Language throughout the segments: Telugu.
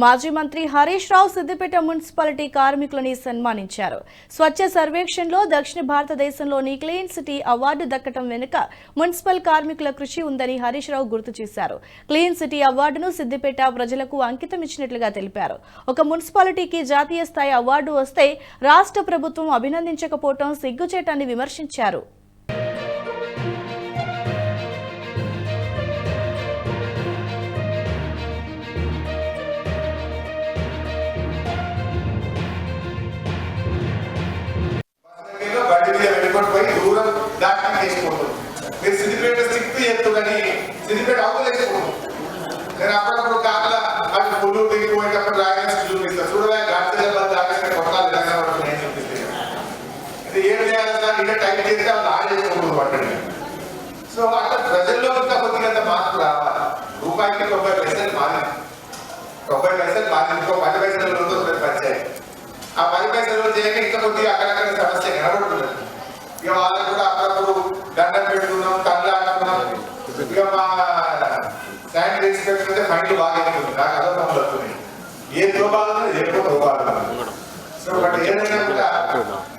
మాజీ మంత్రి హరీష్ రావు సిద్దిపేట మున్సిపాలిటీ కార్మికులని సన్మానించారు. స్వచ్ఛ సర్వేక్షణలో దక్షిణ భారతదేశంలోని క్లీన్ సిటీ అవార్డు దక్కడం వెనుక మున్సిపల్ కార్మికుల కృషి ఉందని హరీష్ రావు గుర్తు చేశారు. క్లీన్ సిటీ అవార్డును సిద్దిపేట ప్రజలకు అంకితం ఇచ్చినట్లుగా తెలిపారు. ఒక మున్సిపాలిటీకి జాతీయ స్థాయి అవార్డు వస్తే రాష్ట్ర ప్రభుత్వం అభినందించకపోవడం సిగ్గుచేటని విమర్శించారు. సిద్దిపేట స్టిక్ చేస్తూ కానీ సిద్దిపేట అవతలేకపోతుంది. నేను అప్పుడప్పుడు కాకల అది పుల్లు దిగిపోయేటప్పుడు రాయడానికి చూపిస్తాను. చూడగా గాడిదలబాద్ రాగానే కొట్టాలి తెలంగాణ పడుతుంది నేను చూపిస్తాను. ఇది ఏం చేయాలి సార్ ఇంకా టైప్ చేస్తే వాళ్ళు ఆడేసుకోకూడదు పట్టండి. సో అట్లా ప్రజల్లో ఇంకా కొద్దిగా మార్పు రావాలి. రూపాయికి 90 పైసలు మారింది. 90 పైసలు మారింది. ఇంకో 10 పైసలు పంచాయి. ఆ 10 పైసలు చేయక ఇంకా కొద్దిగా అక్కడక్కడ సమస్య కనబడుతున్నది. ఇక వాళ్ళకు కూడా అప్పుడప్పుడు దండం పెట్టుకున్నాం, కళ్ళు ఆడుకున్నాం. ఇక మా శానిటరీ ఇన్స్పెక్టర్ అయితే ఫైన్లు బాగా ఎక్కుతుంది. నాకు అదో పనులు వస్తున్నాయి. ఏ దుర్బాధలు ఎక్కువ దుర్బాధలు. సో బట్ ఏదైనా కూడా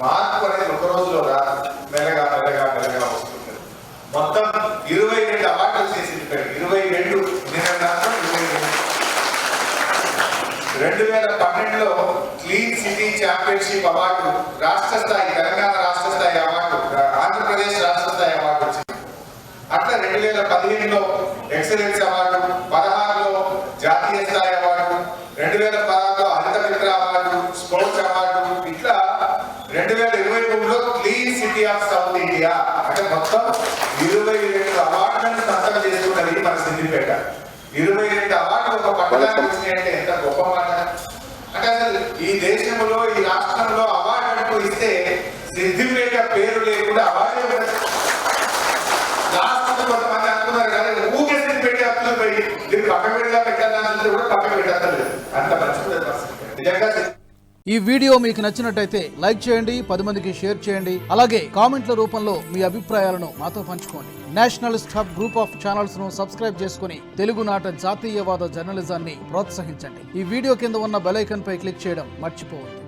మార్పు అనేది ఒక రోజులో రాదు. మెల్లగా మెల్లగా మెల్లగా వస్తుంది. మొత్తం 22 అవార్డులు చేసింది. 22 2012లో క్లీన్ సిటీ ఛాంపియన్షిప్ అవార్డు రాష్ట్ర స్థాయి, తెలంగాణ రాష్ట్ర స్థాయి అవార్డు, ఆంధ్రప్రదేశ్ రాష్ట్ర స్థాయి అవార్డు వచ్చింది. అట్లా 2015లో ఎక్సలెన్స్ అవార్డు, 16లో జాతీయ స్థాయి అవార్డు, 2016లో హరిత మిత్ర అవార్డు, స్పోర్ట్స్ అవార్డు, ఇట్లా 2023లో clean city of south India అంటే మొత్తం 22 అవార్డులను సంతకం చేసుకున్నది మన సిద్దిపేట. 22 అవార్డులు ఒక పట్టణానికి వచ్చినాయంటే ఎంత గొప్ప మాట. అంటే అసలు ఈ దేశంలో ఈ రాష్ట్రంలో అవార్డు అంటూ ఇస్తే సిద్దిపేట పేరు లేకుండా అవార్డు లాస్ట్ కొంతమంది అనుకున్నారు కదా ఊకే సిద్దిపేట అప్పులు పోయి దీన్ని పక్క పెడగా పెట్టాలని కూడా పక్క పెట్టలేదు. అంత మంచిది నిజంగా. ఈ వీడియో మీకు నచ్చినట్టయితే లైక్ చేయండి, 10 మందికి షేర్ చేయండి. అలాగే కామెంట్ల రూపంలో మీ అభిప్రాయాలను మాతో పంచుకోండి. Nationalist hub group of channels ను సబ్స్క్రైబ్ చేసుకుని తెలుగునాట జాతీయవాద జర్నలిజాన్ని ప్రోత్సహించండి. ఈ వీడియో కింద ఉన్న బెల్ ఐకాన్ పై క్లిక్ చేయడం మర్చిపోవద్దు.